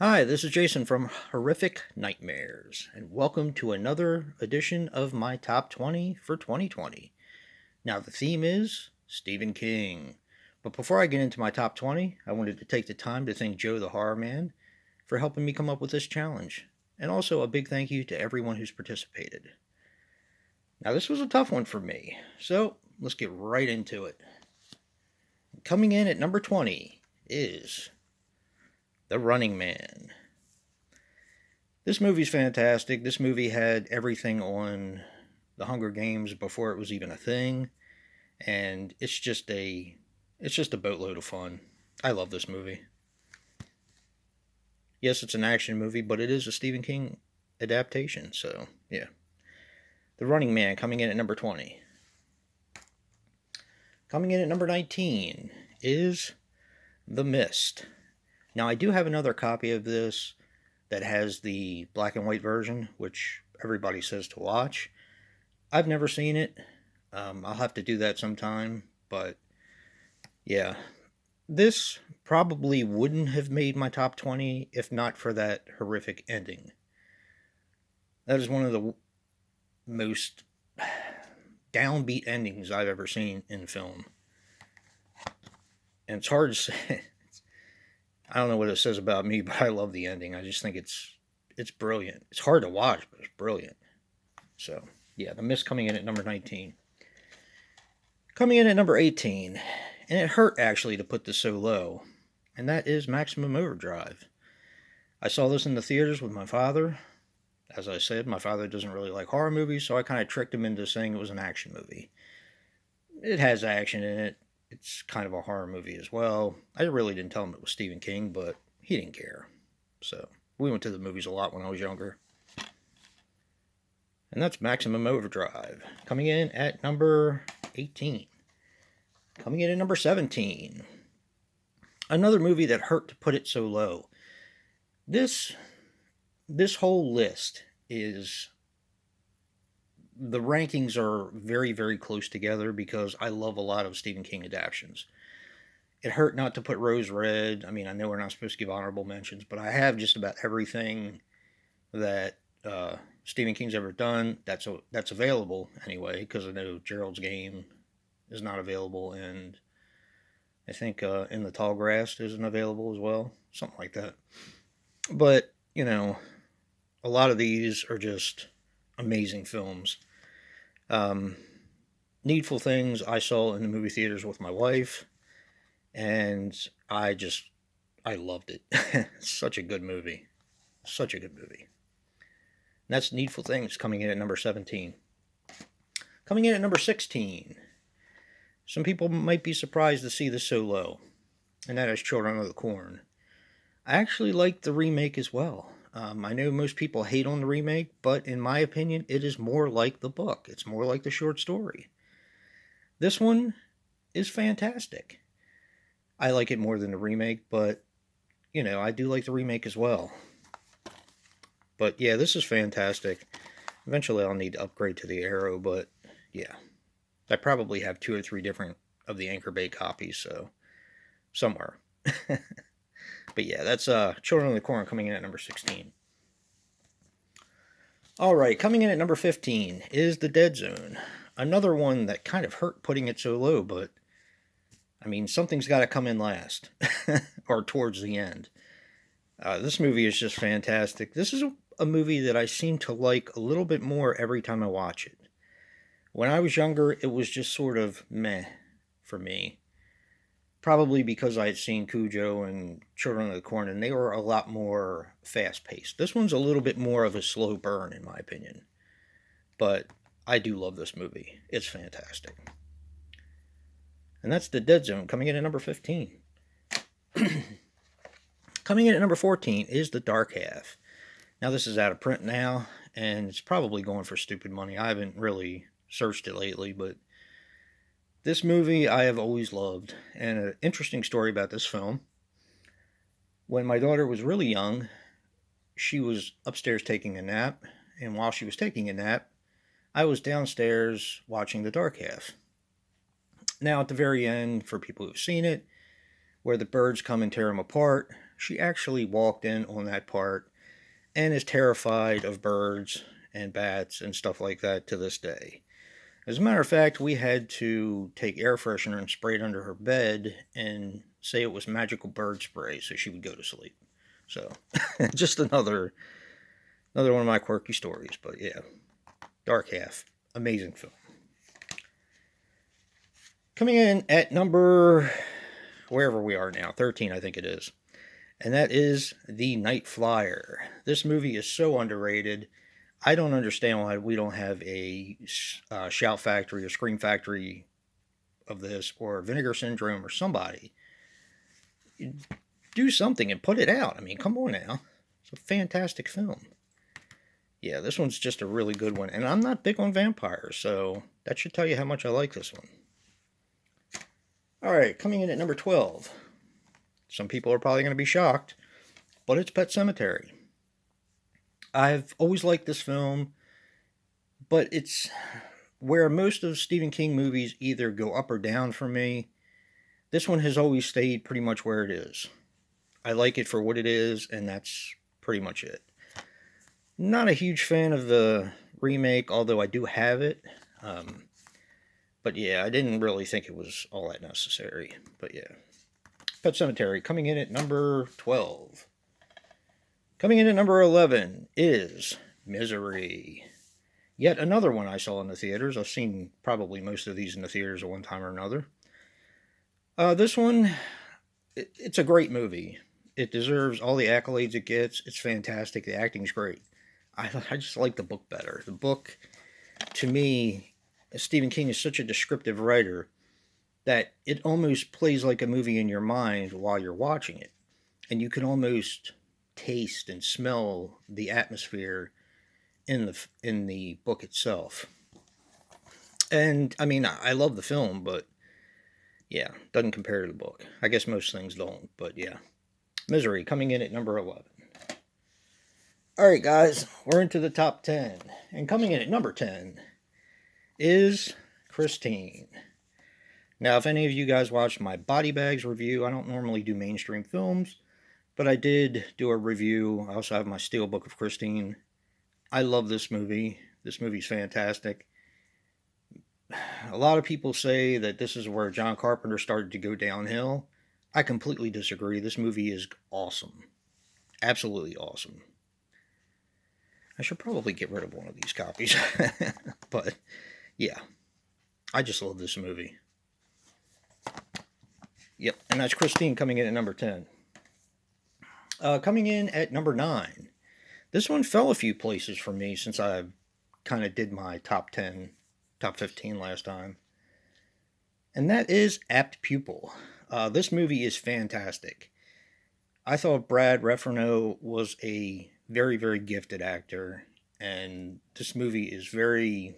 Hi, this is Jason from Horrific Nightmares, and welcome to another edition of my Top 20 for 2020. Now, the theme is Stephen King. But before I get into my top 20, I wanted to take the time to thank Joe TheHorrorman for helping me come up with this challenge, and also a big thank you to everyone who's participated. Now, this was a tough one for me, so let's get right into it. Coming in at number 20 is The Running Man. This movie's fantastic. This movie had everything on the Hunger Games before it was even a thing, and it's just a boatload of fun. I love this movie. Yes, it's an action movie, but it is a Stephen King adaptation, so yeah. The Running Man coming in at number 20. Coming in at number 19 is The Mist. Now, I do have another copy of this that has the black and white version, which everybody says to watch. I've never seen it. I'll have to do that sometime, but yeah. This probably wouldn't have made my top 20 if not for that horrific ending. That is one of the most downbeat endings I've ever seen in film. And it's hard to say. I don't know what it says about me, but I love the ending. I just think it's brilliant. It's hard to watch, but it's brilliant. So, yeah, The Mist coming in at number 19. Coming in at number 18, and it hurt actually to put this so low, and that is Maximum Overdrive. I saw this in the theaters with my father. As I said, my father doesn't really like horror movies, so I kind of tricked him into saying it was an action movie. It has action in it. It's kind of a horror movie as well. I really didn't tell him it was Stephen King, but he didn't care. So, we went to the movies a lot when I was younger. And that's Maximum Overdrive. Coming in at number 18. Coming in at number 17. Another movie that hurt to put it so low. This whole list is... The rankings are very, very close together because I love a lot of Stephen King adaptations. It hurt not to put Rose Red. I mean, I know we're not supposed to give honorable mentions, but I have just about everything that Stephen King's ever done that's available anyway, because I know Gerald's Game is not available, and I think In the Tall Grass isn't available as well, something like that. But a lot of these are just amazing films. Needful Things I saw in the movie theaters with my wife, and I loved it. It's such a good movie. Such a good movie. And that's Needful Things coming in at number 17. Coming in at number 16. Some people might be surprised to see this so low, and that is Children of the Corn. I actually liked the remake as well. I know most people hate on the remake, but in my opinion, it is more like the book. It's more like the short story. This one is fantastic. I like it more than the remake, but, I do like the remake as well. But yeah, this is fantastic. Eventually I'll need to upgrade to the Arrow, but yeah. I probably have 2 or 3 different of the Anchor Bay copies, so somewhere. But yeah, that's Children of the Corn coming in at number 16. Alright, coming in at number 15 is The Dead Zone. Another one that kind of hurt putting it so low, but I mean, something's got to come in last, or towards the end. This movie is just fantastic. This is a movie that I seem to like a little bit more every time I watch it. When I was younger, it was just sort of meh for me. Probably because I had seen Cujo and Children of the Corn, and they were a lot more fast-paced. This one's a little bit more of a slow burn, in my opinion. But I do love this movie. It's fantastic. And that's The Dead Zone, coming in at number 15. Coming in at number 14 is The Dark Half. Now, this is out of print now, and it's probably going for stupid money. I haven't really searched it lately, but this movie I have always loved. And an interesting story about this film. When my daughter was really young, she was upstairs taking a nap, and while she was taking a nap, I was downstairs watching The Dark Half. Now, at the very end, for people who've seen it, where the birds come and tear them apart, she actually walked in on that part and is terrified of birds and bats and stuff like that to this day. As a matter of fact, we had to take air freshener and spray it under her bed and say it was magical bird spray so she would go to sleep. So, just another one of my quirky stories. But yeah, Dark Half, amazing film. Coming in at number, wherever we are now, 13 I think it is. And that is The Nightflyer. This movie is so underrated. I don't understand why we don't have a Shout Factory or Scream Factory of this, or Vinegar Syndrome or somebody. Do something and put it out. I mean, come on now. It's a fantastic film. Yeah, this one's just a really good one. And I'm not big on vampires, so that should tell you how much I like this one. Alright, coming in at number 12. Some people are probably going to be shocked, but it's Pet Sematary. I've always liked this film, but it's where most of Stephen King movies either go up or down for me. This one has always stayed pretty much where it is. I like it for what it is, and that's pretty much it. Not a huge fan of the remake, although I do have it. But yeah, I didn't really think it was all that necessary. But yeah. Pet Sematary coming in at number 12. Coming in at number 11 is Misery. Yet another one I saw in the theaters. I've seen probably most of these in the theaters at one time or another. This one, it's a great movie. It deserves all the accolades it gets. It's fantastic. The acting's great. I just like the book better. The book, to me, Stephen King is such a descriptive writer that it almost plays like a movie in your mind while you're watching it. And you can almost taste and smell the atmosphere in the book itself. And, I mean, I love the film, but, yeah, doesn't compare to the book. I guess most things don't, but, yeah. Misery, coming in at number 11. Alright, guys, we're into the top 10. And coming in at number 10 is Christine. Now, if any of you guys watched my Body Bags review, I don't normally do mainstream films, but I did do a review. I also have my Steelbook of Christine. I love this movie. This movie's fantastic. A lot of people say that this is where John Carpenter started to go downhill. I completely disagree. This movie is awesome. Absolutely awesome. I should probably get rid of one of these copies. But, yeah. I just love this movie. Yep, and that's Christine coming in at number 10. Coming in at number 9. This one fell a few places for me since I kind of did my top 10, top 15 last time. And that is Apt Pupil. This movie is fantastic. I thought Brad Refreno was a very, very gifted actor. And this movie is very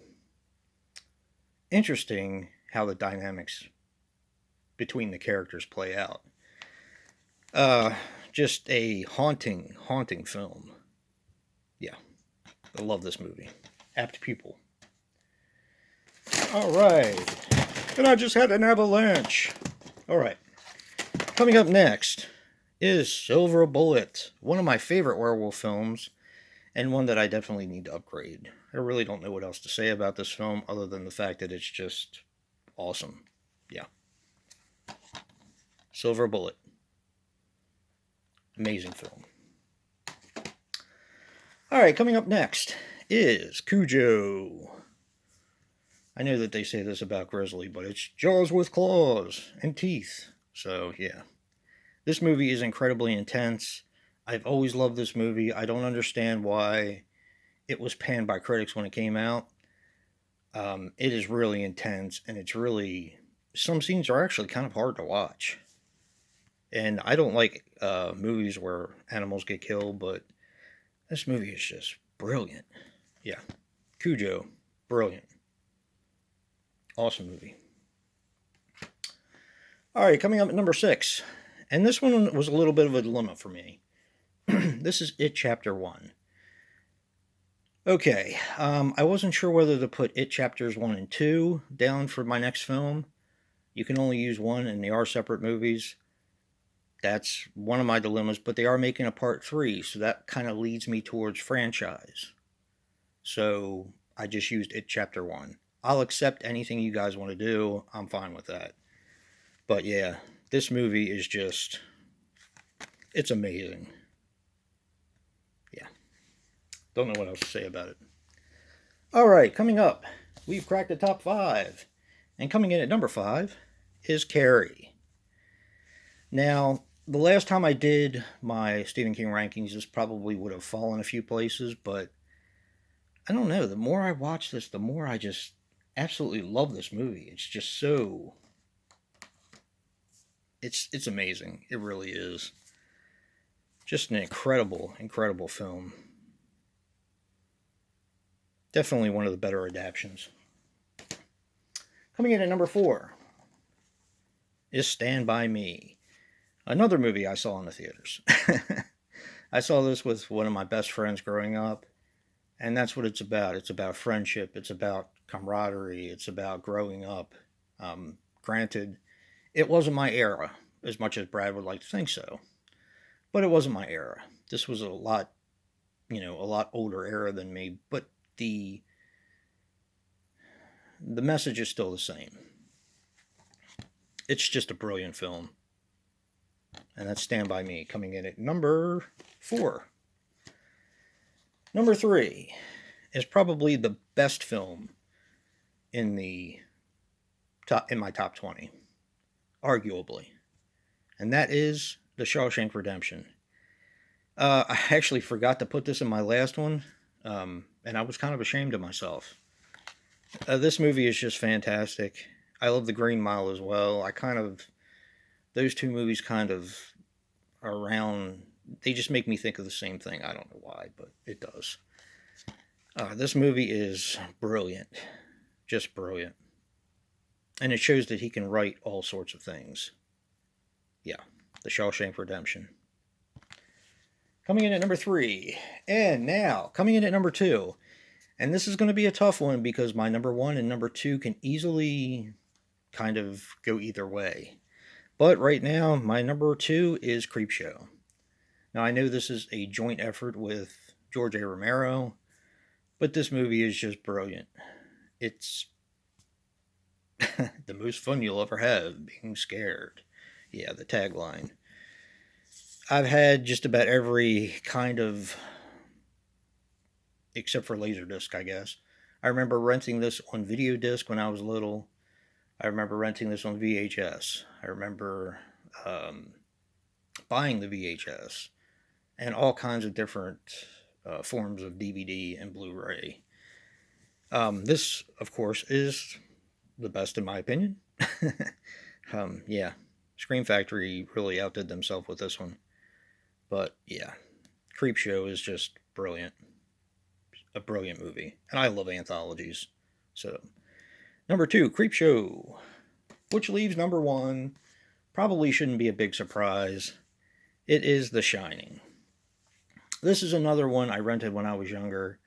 interesting how the dynamics between the characters play out. Just a haunting film. Yeah, I love this movie. Apt Pupil. Alright. And I just had an avalanche. Alright. Coming up next is Silver Bullet. One of my favorite werewolf films, and one that I definitely need to upgrade. I really don't know what else to say about this film other than the fact that it's just awesome. Yeah. Silver Bullet. Amazing film. Alright, coming up next is Cujo. I know that they say this about Grizzly, but it's jaws with claws and teeth. So, yeah. This movie is incredibly intense. I've always loved this movie. I don't understand why it was panned by critics when it came out. It is really intense, and it's really... Some scenes are actually kind of hard to watch. And I don't like movies where animals get killed, but this movie is just brilliant. Yeah. Cujo, brilliant. Awesome movie. Alright, coming up at number 6. And this one was a little bit of a dilemma for me. This is It Chapter 1. Okay, I wasn't sure whether to put It Chapters 1 and 2 down for my next film. You can only use one, and they are separate movies. That's one of my dilemmas, but they are making a part 3, so that kind of leads me towards franchise. So I just used it chapter 1. I'll accept anything you guys want to do. I'm fine with that. But yeah, this movie is just, it's amazing. Yeah. Don't know what else to say about it. All right, coming up, we've cracked the top 5. And coming in at number 5 is Carrie. Now, the last time I did my Stephen King rankings, this probably would have fallen a few places, but I don't know. The more I watch this, the more I just absolutely love this movie. It's just so, it's amazing. It really is. Just an incredible, incredible film. Definitely one of the better adaptations. Coming in at number 4 is Stand By Me. Another movie I saw in the theaters. I saw this with one of my best friends growing up, and that's what it's about. It's about friendship. It's about camaraderie. It's about growing up. Granted, it wasn't my era, as much as Brad would like to think so, but it wasn't my era. This was a lot, a lot older era than me, but the message is still the same. It's just a brilliant film. And that's Stand By Me, coming in at number 4. Number 3 is probably the best film in my top 20, arguably, and that is The Shawshank Redemption. I actually forgot to put this in my last one, and I was kind of ashamed of myself. This movie is just fantastic. I love The Green Mile as well. Those two movies kind of are around, they just make me think of the same thing. I don't know why, but it does. This movie is brilliant. Just brilliant. And it shows that he can write all sorts of things. Yeah, The Shawshank Redemption. Coming in at number 3. And now, coming in at number 2. And this is going to be a tough one because my number 1 and number 2 can easily kind of go either way. But right now, my number 2 is Creepshow. Now, I know this is a joint effort with George A. Romero, but this movie is just brilliant. It's the most fun you'll ever have, being scared. Yeah, the tagline. I've had just about every kind of, except for Laserdisc, I guess. I remember renting this on video disc when I was little. I remember renting this on VHS. I remember buying the VHS and all kinds of different forms of DVD and Blu-ray. This, of course, is the best in my opinion. Yeah, Scream Factory really outdid themselves with this one. But yeah, Creepshow is just brilliant. A brilliant movie. And I love anthologies. So, number 2, Creepshow. Which leaves number 1. Probably shouldn't be a big surprise. It is The Shining. This is another one I rented when I was younger.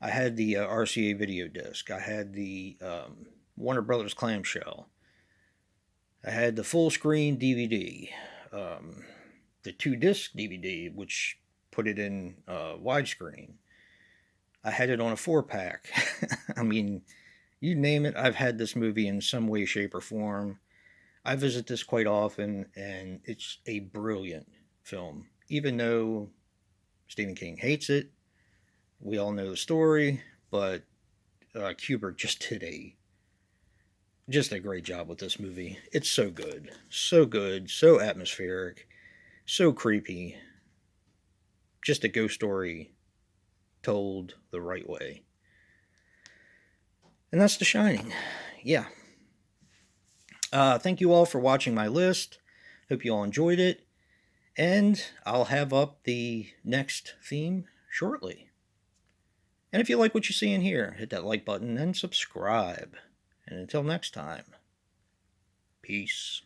I had the RCA video disc. I had the Warner Brothers clamshell. I had the full screen DVD. The 2-disc DVD, which put it in widescreen. I had it on a 4-pack. I mean, you name it, I've had this movie in some way, shape, or form. I visit this quite often, and it's a brilliant film. Even though Stephen King hates it, we all know the story, but Kubrick just did a great job with this movie. It's so good, so atmospheric, so creepy. Just a ghost story told the right way. And that's The Shining. Yeah. Thank you all for watching my list. Hope you all enjoyed it. And I'll have up the next theme shortly. And if you like what you see in here, hit that like button and subscribe. And until next time, peace.